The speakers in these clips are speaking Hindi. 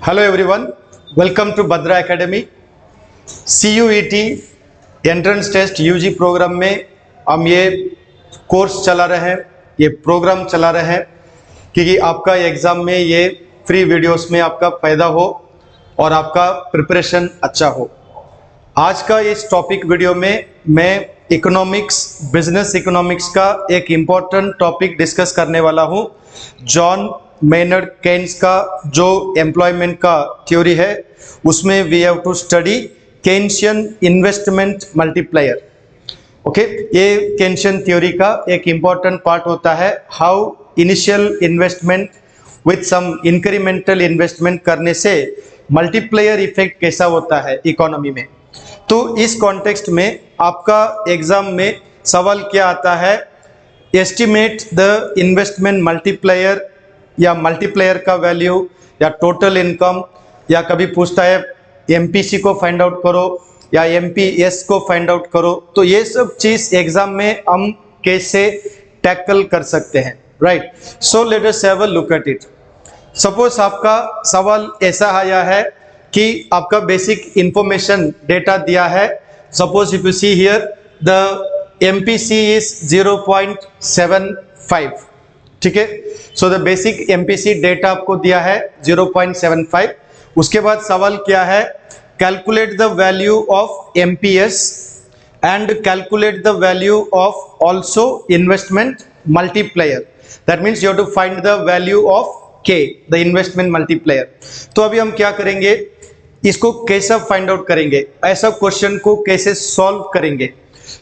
Hello everyone, welcome to Bhadra academy. CUET entrance test UG programme में हम ये कोर्स चला रहे हैं, ये प्रोग्राम चला रहे हैं क्योंकि आपका एग्ज़ाम में ये फ्री वीडियोस में आपका फ़ायदा हो और आपका प्रिपरेशन अच्छा हो। आज का इस टॉपिक वीडियो में मैं इकोनॉमिक्स, बिजनेस इकोनॉमिक्स का एक इम्पॉर्टेंट टॉपिक डिस्कस करने वाला हूँ। जॉन मेनर्ड केन्स का जो एम्प्लॉयमेंट का थ्योरी है उसमें we have to study Keynesian investment multiplier. Okay, ये केन्शियन थ्योरी का एक इम्पॉर्टेंट पार्ट होता है। How initial investment with some incremental investment करने से मल्टीप्लायर इफेक्ट कैसा होता है इकोनॉमी में। तो इस कॉन्टेक्स्ट में आपका एग्जाम में सवाल क्या आता है, एस्टिमेट द इन्वेस्टमेंट मल्टीप्लायर या मल्टीप्लायर का वैल्यू या टोटल इनकम, या कभी पूछता है MPC को फाइंड आउट करो या MPS को फाइंड आउट करो। तो ये सब चीज एग्जाम में हम कैसे टैकल कर सकते हैं, right. So let us have a look at it. Suppose आपका सवाल ऐसा आया है कि आपका बेसिक इंफॉर्मेशन डेटा दिया है। Suppose if you see here the MPC is 0.75, ठीक है। So the basic MPC data आपको दिया है 0.75। उसके बाद सवाल क्या है, calculate the value of MPS and calculate the value of also investment multiplier. That means you have to find the value of K, the investment multiplier. तो अभी हम क्या करेंगे, इसको कैसे फाइंड आउट करेंगे, ऐसा क्वेश्चन को कैसे सॉल्व करेंगे।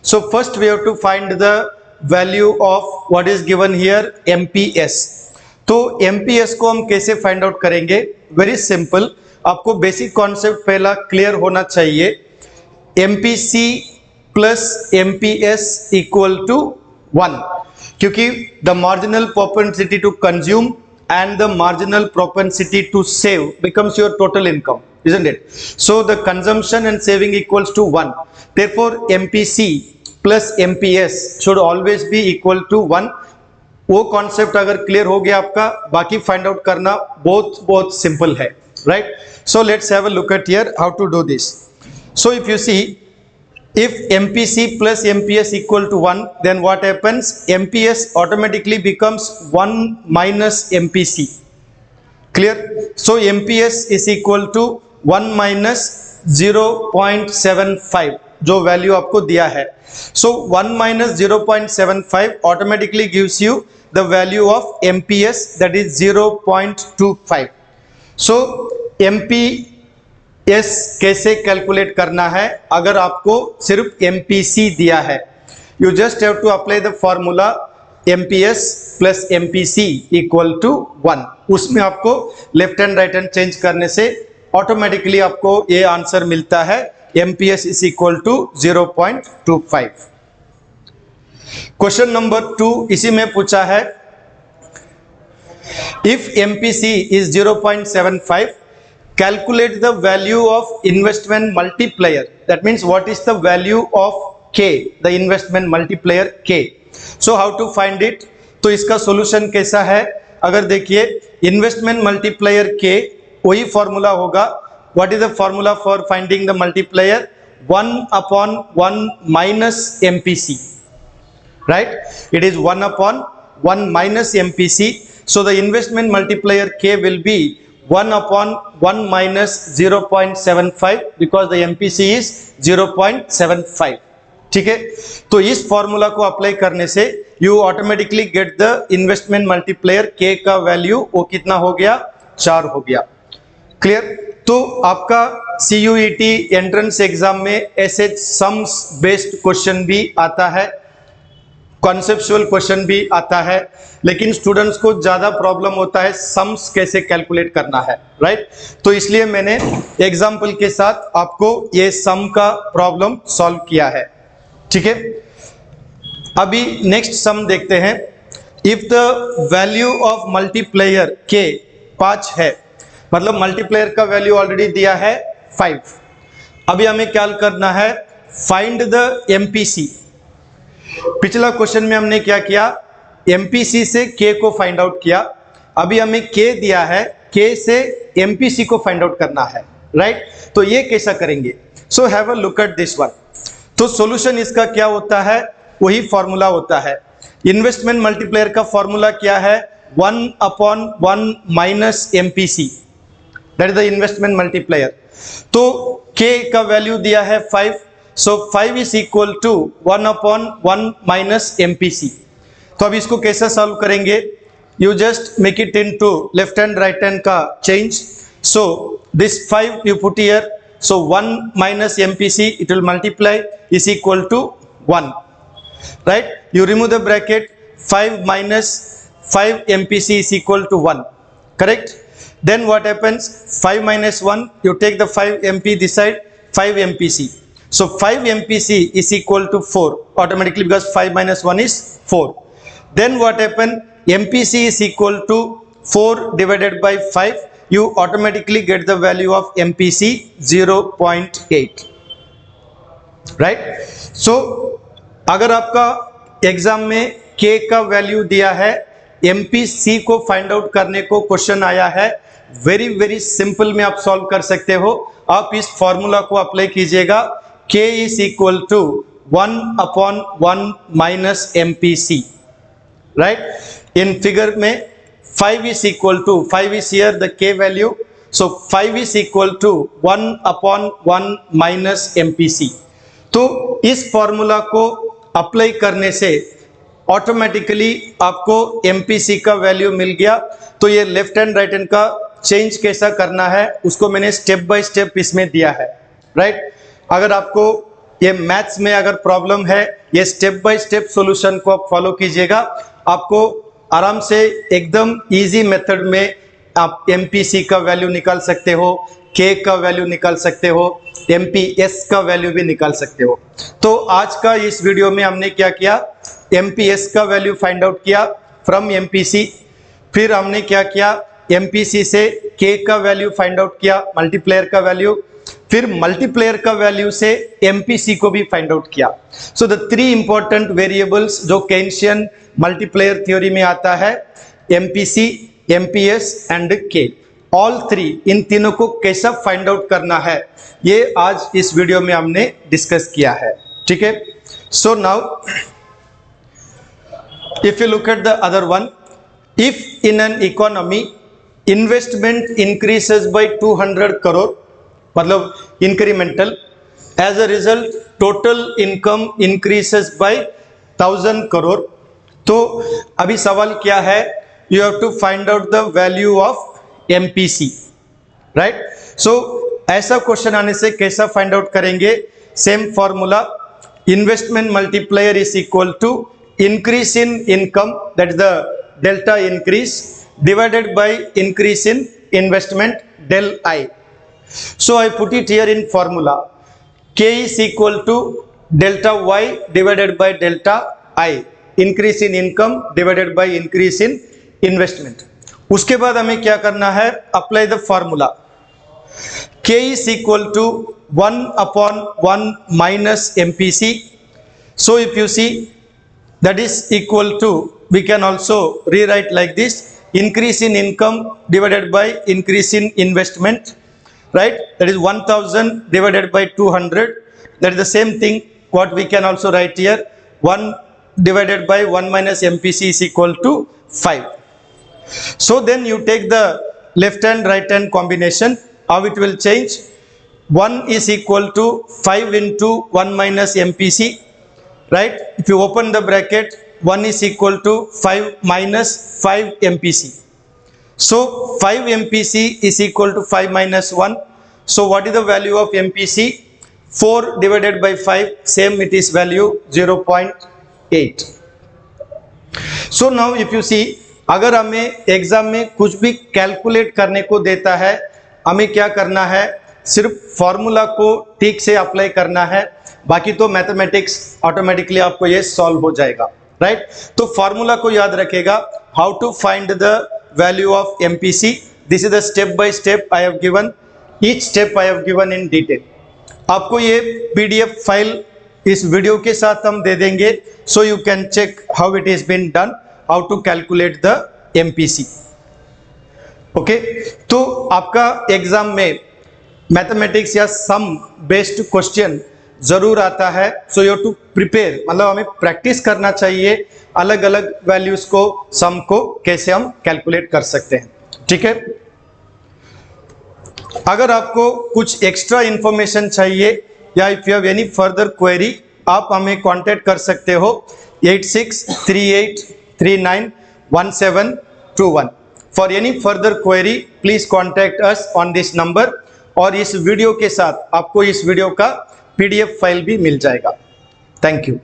So first we have to find the value of what is given here MPS। तो MPS को हम कैसे फाइंड आउट करेंगे, वेरी सिंपल। आपको बेसिक कॉन्सेप्ट पहला क्लियर होना चाहिए। MPC plus MPS equal to 1, क्योंकि the marginal propensity to consume and the marginal propensity to save becomes your total income, isn't it? So the consumption and saving equals to 1. Therefore MPC plus MPS should always be equal to 1. वो कॉन्सेप्ट अगर क्लियर हो गया आपका, बाकी फाइंड आउट करना बहुत बहुत सिंपल है, right. So let's have a look at here how to do this. So if you see, if MPC plus MPS equal to 1, then what happens, MPS automatically becomes 1 minus MPC. Clear? So MPS is equal to 1 minus 0.75 जो वैल्यू आपको दिया है। So 1 minus 0.75 automatically gives you the value of MPS, that is 0.25. So MPS कैसे कैलकुलेट करना है, अगर आपको सिर्फ MPC दिया है, you just have to apply the formula MPS plus MPC equal to 1। उसमें आपको left hand right hand change करने से ऑटोमेटिकली आपको ये आंसर मिलता है, MPS is equal to 0.25। Question number 2 इसी में पूछा है, if MPC is 0.75, calculate the value of investment multiplier. That means what is the value of K, the investment multiplier K. So how to find it? तो इसका सॉल्यूशन कैसा है, अगर देखिए इन्वेस्टमेंट मल्टीप्लायर K वही फॉर्मूला होगा। What is the formula for finding the multiplier, 1/1 minus MPC, right? It is 1/1 minus MPC. So the investment multiplier K will be 1/1 minus 0.75 because the MPC is 0.75, ठीक है। तो इस फॉर्मूला को अप्लाई करने से you automatically get the investment multiplier K का वैल्यू, वो कितना हो गया, 4 हो गया। क्लियर? तो आपका CUET एंट्रेंस एग्जाम में ऐसे सम्स बेस्ड क्वेश्चन भी आता है, कॉन्सेप्चुअल क्वेश्चन भी आता है, लेकिन स्टूडेंट्स को ज्यादा प्रॉब्लम होता है सम्स कैसे कैलकुलेट करना है, राइट। तो इसलिए मैंने एग्जांपल के साथ आपको ये सम का प्रॉब्लम सॉल्व किया है, ठीक है। अभी नेक्स्ट सम देखते हैं। If the value of multiplier K 5 है, मतलब मल्टीप्लायर का वैल्यू ऑलरेडी दिया है 5। अभी हमें क्या करना है, फाइंड द MPC। पिछला क्वेश्चन में हमने क्या किया, MPC से K को फाइंड आउट किया। अभी हमें K दिया है, K से MPC को फाइंड आउट करना है, राइट? तो ये कैसा करेंगे? So have a look at this one. तो सॉल्यूशन इसका क्या होता है? वही फॉर्मूला होता है। इन्वेस्टमेंट मल्टीप्लायर का फॉर्मूला क्या है? 1/1 minus MPC, that is the investment multiplier. तो K का वैल्यू दिया है 5, so 5 is equal to 1/1 minus MPC। तो अब इसको कैसे सॉल्व करेंगे? You just make it into left hand right hand का change. So this 5 you put here, so 1 minus MPC, it will multiply, is equal to 1, right? You remove the bracket, 5 minus 5 MPC is equal to 1, correct? Then what happens? 5 minus 1, you take the 5 MP this side, 5 MPC. So 5 MPC is equal to 4 automatically, because 5 minus 1 is 4. Then what happened? MPC is equal to 4 divided by 5. You automatically get the value of MPC 0.8, right? So अगर आपका एग्जाम में K का वैल्यू दिया है, MPC को फाइंड आउट करने को क्वेश्चन आया है, वेरी वेरी सिंपल में आप सॉल्व कर सकते हो। आप इस फॉर्मूला को अप्लाई कीजिएगा, K is equal to 1/1 minus MPC, right? इन फिगर में 5 is equal to, 5 is here the K value, so 5 is equal to 1/1 minus MPC। तो इस फॉर्मूला को अप्लाई करने से ऑटोमेटिकली आपको MPC का वैल्यू मिल गया। तो ये लेफ्ट हैंड राइट हैंड का चेंज कैसा करना है उसको मैंने स्टेप बाय स्टेप इसमें दिया है, राइट? अगर आपको ये मैथ्स में अगर प्रॉब्लम है, ये स्टेप बाय स्टेप सॉल्यूशन को आप फॉलो कीजिएगा, आपको आराम से एकदम इजी मेथड में आप MPC का वैल्यू निकाल सकते हो, K का वैल्यू निकाल सकते हो, MPS का वैल्यू भी निकाल सकते हो। तो आज का इस वीडियो में हमने क्या किया? MPS का वैल्यू फाइंड आउट किया फ्रॉम MPC, फिर हमने क्या किया? MPC से K का वैल्यू फाइंड आउट किया, मल्टीप्लायर का वैल्यू, फिर मल्टीप्लायर का वैल्यू से MPC को भी फाइंड आउट किया। सो द 3 इंपॉर्टेंट वेरिएबल्स जो केन्शियन मल्टीप्लायर थ्योरी में आता है, MPC, MPS and K, all 3, इन तीनों को कैसा फाइंड आउट करना है ये आज इस वीडियो में हमने डिस्कस किया है, ठीक है? So now if you look at the other one, if in an economy investment increases by 200 crore, मतलब incremental, as a result total income increases by 1000 crore. तो अभी सवाल क्या है? You have to find out the value of MPC, right? So ऐसा क्वेश्चन आने से कैसा फाइंड आउट करेंगे? Same formula, investment multiplier is equal to increase in income, that is the delta increase, divided by increase in investment, del I. So I put it here in formula, K is equal to delta Y divided by delta I, increase in income divided by increase in investment। उसके बाद हमें क्या करना है? Apply the formula, K is equal to 1/1 minus MPC। So if you see, that is equal to, we can also rewrite like this, increase in income divided by increase in investment, right? That is 1000 divided by 200, that is the same thing what we can also write here, 1 divided by 1 minus MPC is equal to 5. So then you take the left hand right hand combination, how it will change? 1 is equal to 5 into 1 minus MPC, right? If you open the bracket, 1 is equal to 5 minus 5 MPC. So 5 MPC is equal to 5 minus 1. So what is the value of MPC? 4 divided by 5, same it is value 0.8. So now if you see, अगर हमें एग्जाम में कुछ भी कैलकुलेट करने को देता है, हमें क्या करना है? सिर्फ फॉर्मूला को ठीक से अप्लाई करना है, बाकी तो मैथमेटिक्स ऑटोमेटिकली आपको ये सॉल्व हो जाएगा, राइट? तो फॉर्मूला को याद रखेगा, how to find the value of MPC, this is the step by step I have given, each step I have given in detail. आपको ये PDF फाइल इस वीडियो के साथ हम दे देंगे, so you can check how it is been done, how to calculate the MPC। Okay, तो आपका एग्जाम में मैथमेटिक्स या सम बेस्ड क्वेश्चन जरूर आता है, सो यू टू प्रिपेयर, मतलब हमें प्रैक्टिस करना चाहिए अलग अलग वैल्यूज को, सम को कैसे हम कैलकुलेट कर सकते हैं, ठीक है। अगर आपको कुछ एक्स्ट्रा इंफॉर्मेशन चाहिए या if you have any further query, आप हमें कांटेक्ट कर सकते हो 8638391721। For any further query please contact us on this number. और इस वीडियो के साथ आपको इस वीडियो का PDF फाइल भी मिल जाएगा। Thank you.